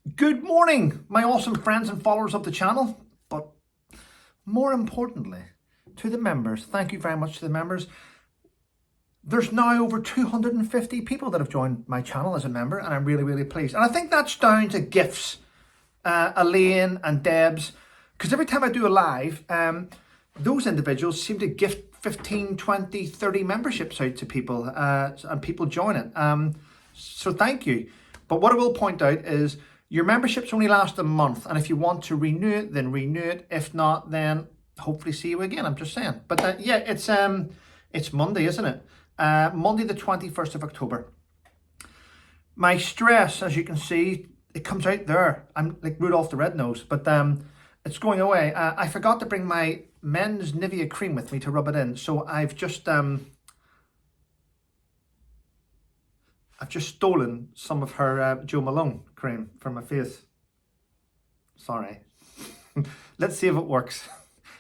Good morning, my awesome friends and followers of the channel, but more importantly, to the members. Thank you very much to the members. There's now over 250 people that have joined my channel as a member, and I'm really, really pleased. And I think that's down to gifts, Elaine and Debs, because every time I do a live, those individuals seem to gift 15, 20, 30 memberships out to people, and people join it. So thank you. But what I will point out is your memberships only last a month, and if you want to renew it, then renew it. If not, then hopefully see you again. I'm just saying. But yeah, it's Monday, isn't it? Monday the 21st of October. My stress, as you can see, it comes out there. I'm like Rudolph the Red-Nosed, but it's going away. I forgot to bring my men's Nivea cream with me to rub it in, so I've just stolen some of her Joe Malone cream from my face. Sorry. Let's see if it works.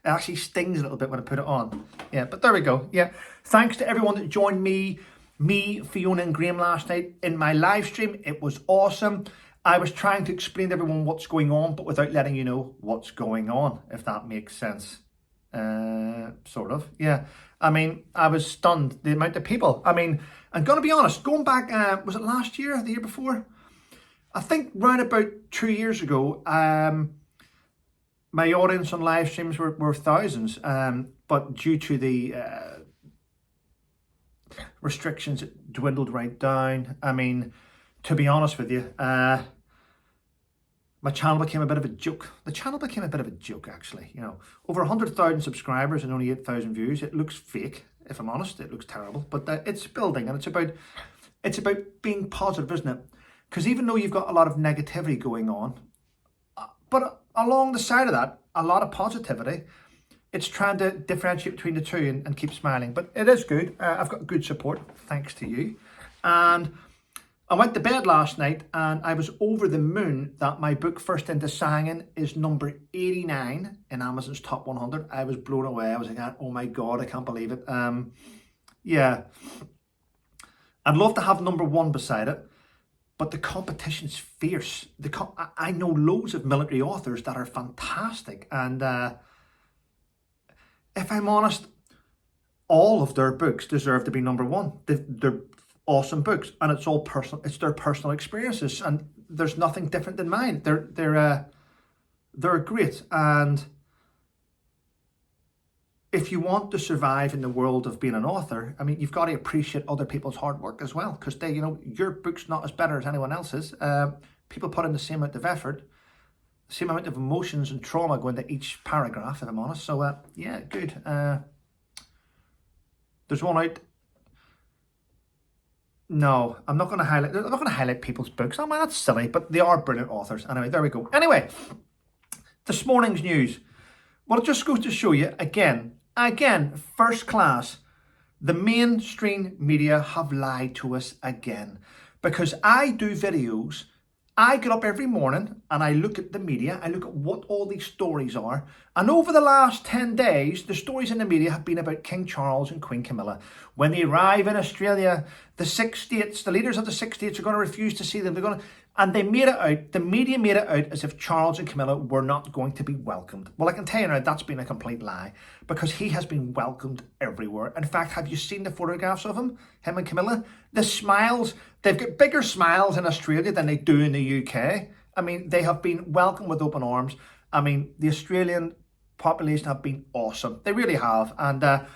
It actually stings a little bit when I put it on. Yeah, but there we go. Yeah. Thanks to everyone that joined me, Fiona and Graham last night in my live stream. It was awesome. I was trying to explain to everyone what's going on, but without letting you know what's going on, if that makes sense. Sort of. Yeah. I mean, I was stunned, the amount of people. I mean, I'm going to be honest, going back, was it last year, the year before? I think round about 2 years ago, my audience on live streams were thousands, but due to the restrictions, it dwindled right down. I mean, to be honest with you, my channel became a bit of a joke. The channel became a bit of a joke, actually. You know, over 100,000 subscribers and only 8,000 views. It looks fake, if I'm honest. It looks terrible, but it's building, and it's about being positive, isn't it? Because even though you've got a lot of negativity going on, but along the side of that, a lot of positivity. It's trying to differentiate between the two and keep smiling. But it is good. I've got good support, thanks to you. And I went to bed last night and I was over the moon that my book First Into Singing is number 89 in Amazon's top 100. I was blown away. I was like, oh my God, I can't believe it. Yeah. I'd love to have number one beside it, but the competition's fierce. I know loads of military authors that are fantastic. And if I'm honest, all of their books deserve to be number one. They're awesome books, and it's all personal. It's their personal experiences, and there's nothing different than mine. They're great, and if you want to survive in the world of being an author, I mean, you've got to appreciate other people's hard work as well, because they, you know, your book's not as better as anyone else's. People put in the same amount of effort, the same amount of emotions and trauma going into each paragraph, if I'm honest. So yeah, good. There's one out. No, I'm not going to highlight people's books. I mean, that's silly, but they are brilliant authors. Anyway, there we go. Anyway, this morning's news. Well, it just goes to show you, again, first class, the mainstream media have lied to us again. Because I do videos, I get up every morning and I look at the media, I look at what all these stories are. And over the last 10 days, the stories in the media have been about King Charles and Queen Camilla. When they arrive in Australia, the leaders of the 6 states are going to refuse to see them. And they made it out, the media made it out as if Charles and Camilla were not going to be welcomed. Well, I can tell you now, that's been a complete lie, because he has been welcomed everywhere. In fact, have you seen the photographs of him and Camilla? The smiles, they've got bigger smiles in Australia than they do in the UK. I mean, they have been welcomed with open arms. I mean, the Australian population have been awesome. They really have. And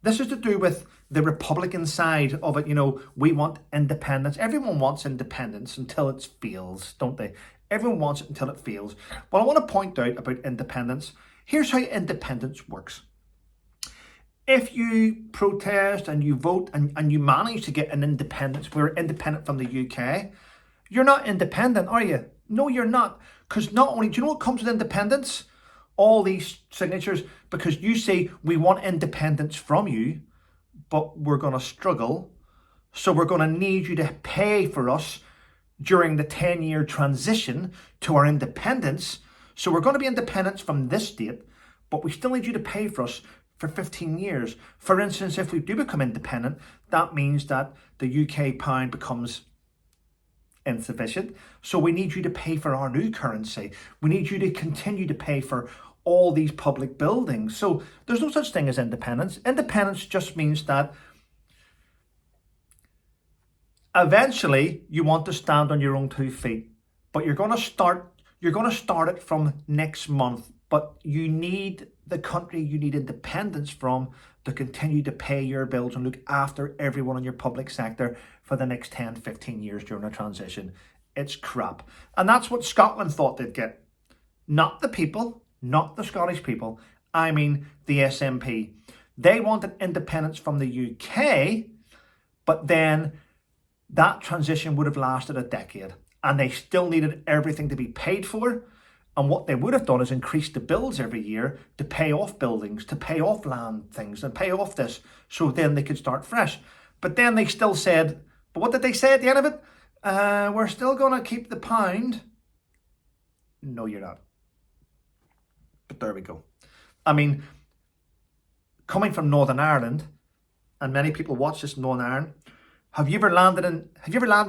this is to do with the Republican side of it. You know, we want independence. Everyone wants independence until it fails, don't they? Everyone wants it until it fails. Well, I want to point out about independence. Here's how independence works. If you protest and you vote and you manage to get an independence, we're independent from the UK, you're not independent, are you? No, you're not. Because not only, do you know what comes with independence? All these signatures, because you say, we want independence from you, but we're going to struggle. So we're going to need you to pay for us during the 10-year transition to our independence. So we're going to be independent from this date, but we still need you to pay for us for 15 years. For instance, if we do become independent, that means that the UK pound becomes insufficient. So we need you to pay for our new currency. We need you to continue to pay for all these public buildings. So there's no such thing as independence. Independence just means that eventually you want to stand on your own 2 feet, but you're going to start it from next month. But you need the country you need independence from to continue to pay your bills and look after everyone in your public sector for the next 10, 15 years during a transition. It's crap. And that's what Scotland thought they'd get. Not the people, not the Scottish people. I mean the SNP. They wanted independence from the UK, but then that transition would have lasted a decade. And they still needed everything to be paid for. And what they would have done is increase the bills every year to pay off buildings, to pay off land things, and pay off this, so then they could start fresh. But then they still said, but what did they say at the end of it? We're still going to keep the pound. No, you're not. But there we go. I mean, coming from Northern Ireland, and many people watch this in Northern Ireland, have you ever landed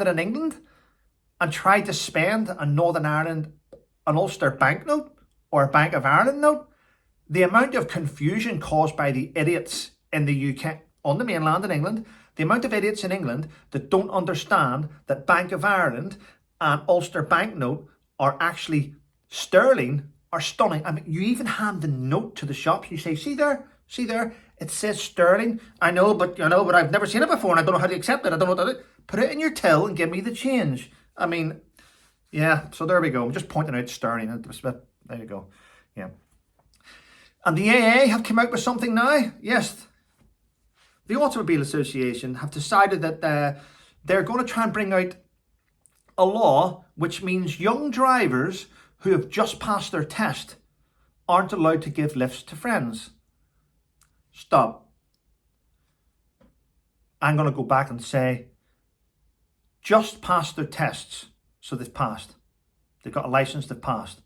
in England and tried to spend a Northern Ireland, an Ulster banknote or a Bank of Ireland note? The amount of confusion caused by the idiots in the UK, on the mainland in England, the amount of idiots in England that don't understand that Bank of Ireland and Ulster banknote are actually sterling are stunning. I mean, you even hand the note to the shops. You say, see there, it says sterling. I know, but I've never seen it before and I don't know how to accept it. I don't know what to do. Put it in your till and give me the change. I mean, yeah, so there we go. I'm just pointing out sterling. There you go. Yeah. And the AA have come out with something now. Yes. The Automobile Association have decided that they're going to try and bring out a law which means young drivers who have just passed their test aren't allowed to give lifts to friends. Stop. I'm going to go back and say, just passed their tests. So they've passed. They've got a license, they've passed.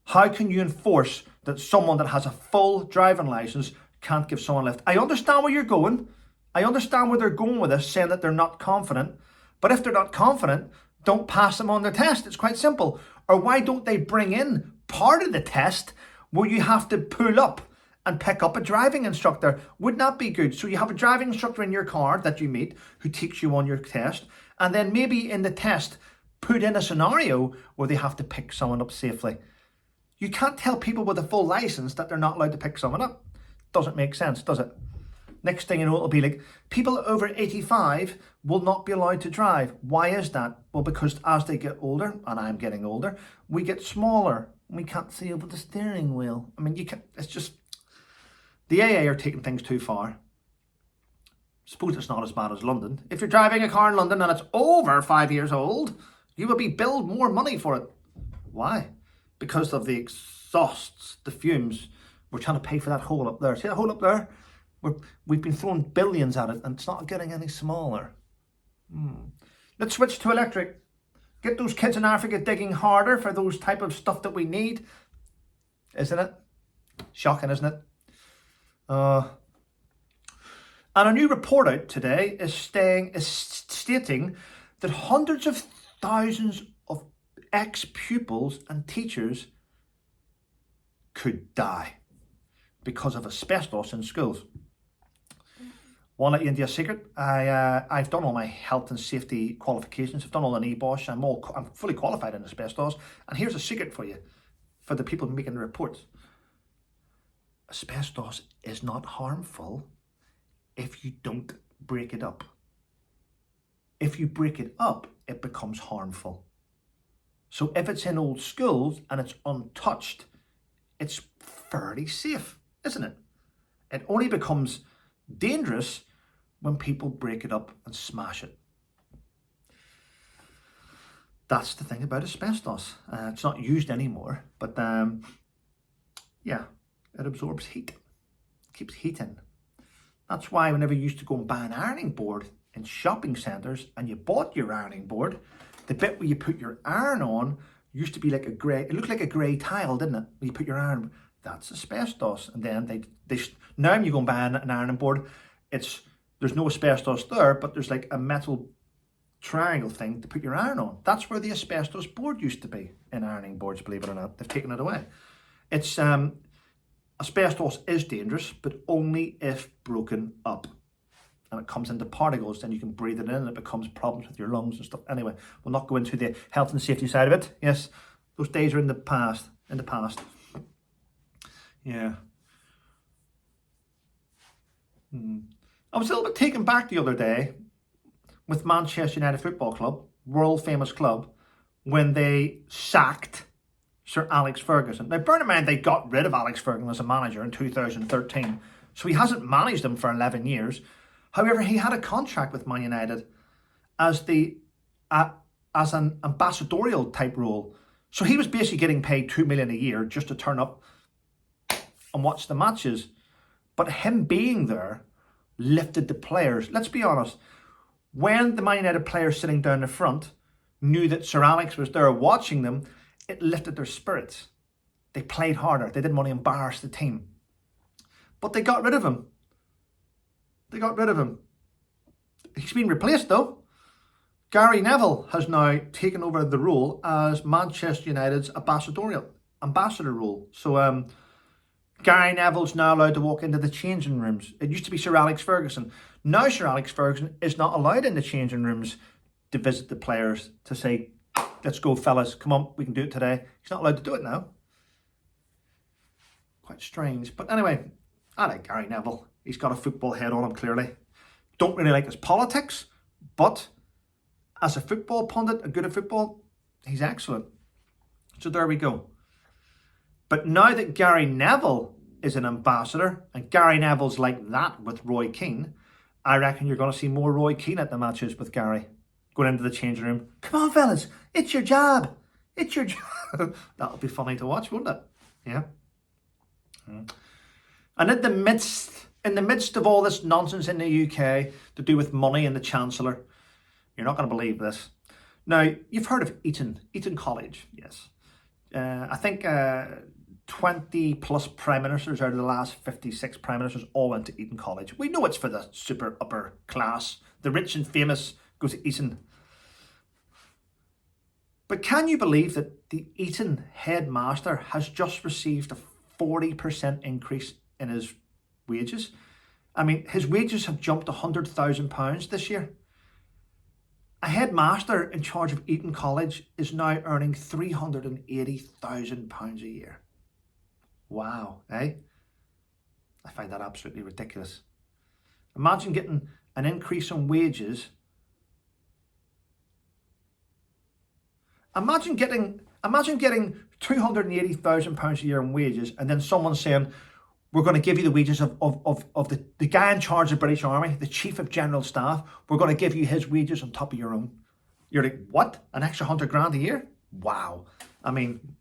How can you enforce that someone that has a full driving license can't give someone a lift? I understand where you're going. I understand where they're going with this, saying that they're not confident. But if they're not confident, don't pass them on their test. It's quite simple. Or why don't they bring in part of the test where you have to pull up and pick up a driving instructor? Wouldn't that be good? So you have a driving instructor in your car that you meet who takes you on your test. And then maybe in the test, put in a scenario where they have to pick someone up safely. You can't tell people with a full license that they're not allowed to pick someone up. Doesn't make sense, does it? Next thing you know, it'll be like, people over 85 will not be allowed to drive. Why is that? Well, because as they get older, and I'm getting older, we get smaller. We can't see over the steering wheel. I mean, it's just, the AA are taking things too far. Suppose it's not as bad as London. If you're driving a car in London and it's over 5 years old, you will be billed more money for it. Why? Because of the exhausts, the fumes. We're trying to pay for that hole up there. See that hole up there? We've been throwing billions at it and it's not getting any smaller. Let's switch to electric. Get those kids in Africa digging harder for those type of stuff that we need. Isn't it? Shocking, isn't it? And a new report out today is stating that hundreds of thousands of ex-pupils and teachers could die because of asbestos in schools. Want to let you into a secret? I've done all my health and safety qualifications. I've done all an EBOS. I'm fully qualified in asbestos. And here's a secret for you, for the people making the reports. Asbestos is not harmful if you don't break it up. If you break it up, it becomes harmful. So if it's in old schools and it's untouched, it's fairly safe, isn't it? It only becomes dangerous when people break it up and smash it. That's the thing about asbestos. It's not used anymore, but yeah, it absorbs heat, keeps heat in. That's why whenever you used to go and buy an ironing board in shopping centres and you bought your ironing board, the bit where you put your iron on used to be like a grey, it looked like a grey tile, didn't it? When you put your iron, that's asbestos. And then now when you go and buy an ironing board, there's no asbestos there, but there's like a metal triangle thing to put your iron on. That's where the asbestos board used to be in ironing boards, believe it or not. They've taken it away. It's asbestos is dangerous, but only if broken up. And it comes into particles, then you can breathe it in and it becomes problems with your lungs and stuff. Anyway, we'll not go into the health and safety side of it. Yes, those days are in the past. Yeah. I was a little bit taken back the other day with Manchester United Football Club, world famous club, when they sacked Sir Alex Ferguson. Now, bear in mind, they got rid of Alex Ferguson as a manager in 2013, so he hasn't managed them for 11 years. However, he had a contract with Man United as an ambassadorial type role. So he was basically getting paid $2 million a year just to turn up and watch the matches. But him being there lifted the players. Let's be honest. When the Man United players sitting down the front knew that Sir Alex was there watching them, it lifted their spirits. They played harder. They didn't want to embarrass the team. But they got rid of him. He's been replaced though. Gary Neville has now taken over the role as Manchester United's ambassador role. So Gary Neville's now allowed to walk into the changing rooms. It used to be Sir Alex Ferguson. Now Sir Alex Ferguson is not allowed in the changing rooms to visit the players to say, let's go fellas, come on, we can do it today. He's not allowed to do it now. Quite strange. But anyway, I like Gary Neville. He's got a football head on him, clearly. Don't really like his politics, but as a football pundit and good at football, he's excellent. So there we go. But now that Gary Neville is an ambassador, and Gary Neville's like that with Roy Keane, I reckon you're going to see more Roy Keane at the matches with Gary. Going into the changing room. Come on, fellas, it's your job. It's your job. That'll be funny to watch, won't it? Yeah. And in the midst of all this nonsense in the UK to do with money and the Chancellor, you're not going to believe this. Now, you've heard of Eton College, yes. I think 20 plus prime ministers out of the last 56 prime ministers all went to Eton College. We know it's for the super upper class. The rich and famous go to Eton. But can you believe that the Eton headmaster has just received a 40% increase in his wages? I mean, his wages have jumped £100,000 this year. A headmaster in charge of Eton College is now earning £380,000 a year. Wow, eh? I find that absolutely ridiculous. Imagine getting an increase in wages. Imagine getting £280,000 a year in wages, and then someone saying, we're going to give you the wages of the guy in charge of the British Army, the Chief of General Staff. We're going to give you his wages on top of your own. You're like, what? An extra £100,000 a year? Wow. I mean,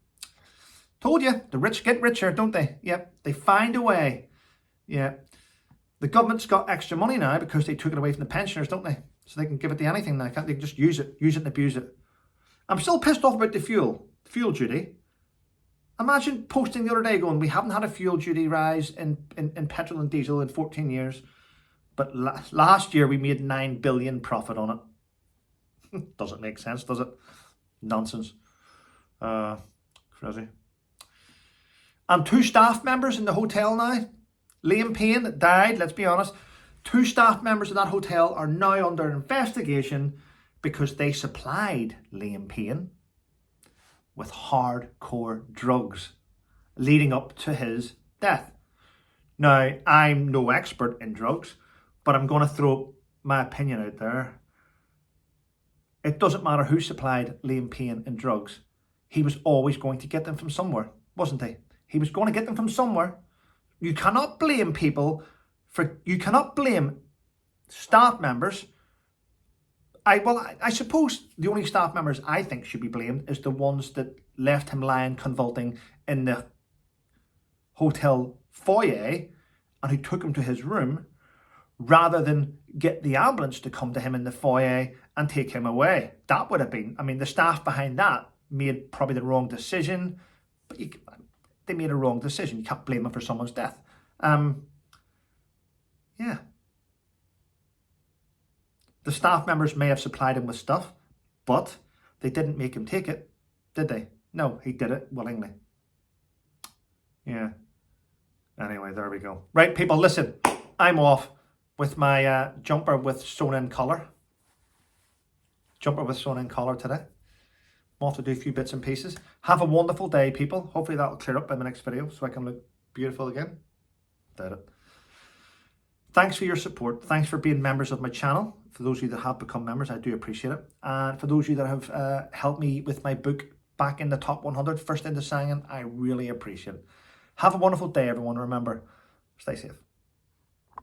told you, the rich get richer, don't they? Yep, they find a way. Yeah. The government's got extra money now because they took it away from the pensioners, don't they? So they can give it to anything now. Can't they just use it and abuse it? I'm still pissed off about the fuel duty. Imagine posting the other day going, we haven't had a fuel duty rise in petrol and diesel in 14 years. But last year we made 9 billion profit on it. Doesn't make sense, does it? Nonsense. Crazy. And 2 staff members in the hotel now. Liam Payne died, let's be honest. 2 staff members of that hotel are now under investigation because they supplied Liam Payne with hardcore drugs leading up to his death. Now, I'm no expert in drugs, but I'm going to throw my opinion out there. It doesn't matter who supplied Liam Payne in drugs. He was always going to get them from somewhere, wasn't he? He was going to get them from somewhere. You cannot blame you cannot blame staff members. I suppose the only staff members I think should be blamed is the ones that left him lying convulsing in the hotel foyer and who took him to his room rather than get the ambulance to come to him in the foyer and take him away. That would have been, I mean, the staff behind that made probably the wrong decision, but they made a wrong decision. You can't blame them for someone's death. Yeah. The staff members may have supplied him with stuff, but they didn't make him take it, did they? No, he did it willingly. Yeah. Anyway, there we go. Right, people, listen, I'm off with my jumper with sewn-in collar. Jumper with sewn-in collar today. I'm off to do a few bits and pieces. Have a wonderful day, people. Hopefully that'll clear up in the next video so I can look beautiful again. Did it. Thanks for your support. Thanks for being members of my channel. For those of you that have become members, I do appreciate it. And for those of you that have helped me with my book back in the top 100, first into singing, I really appreciate it. Have a wonderful day, everyone. Remember, stay safe.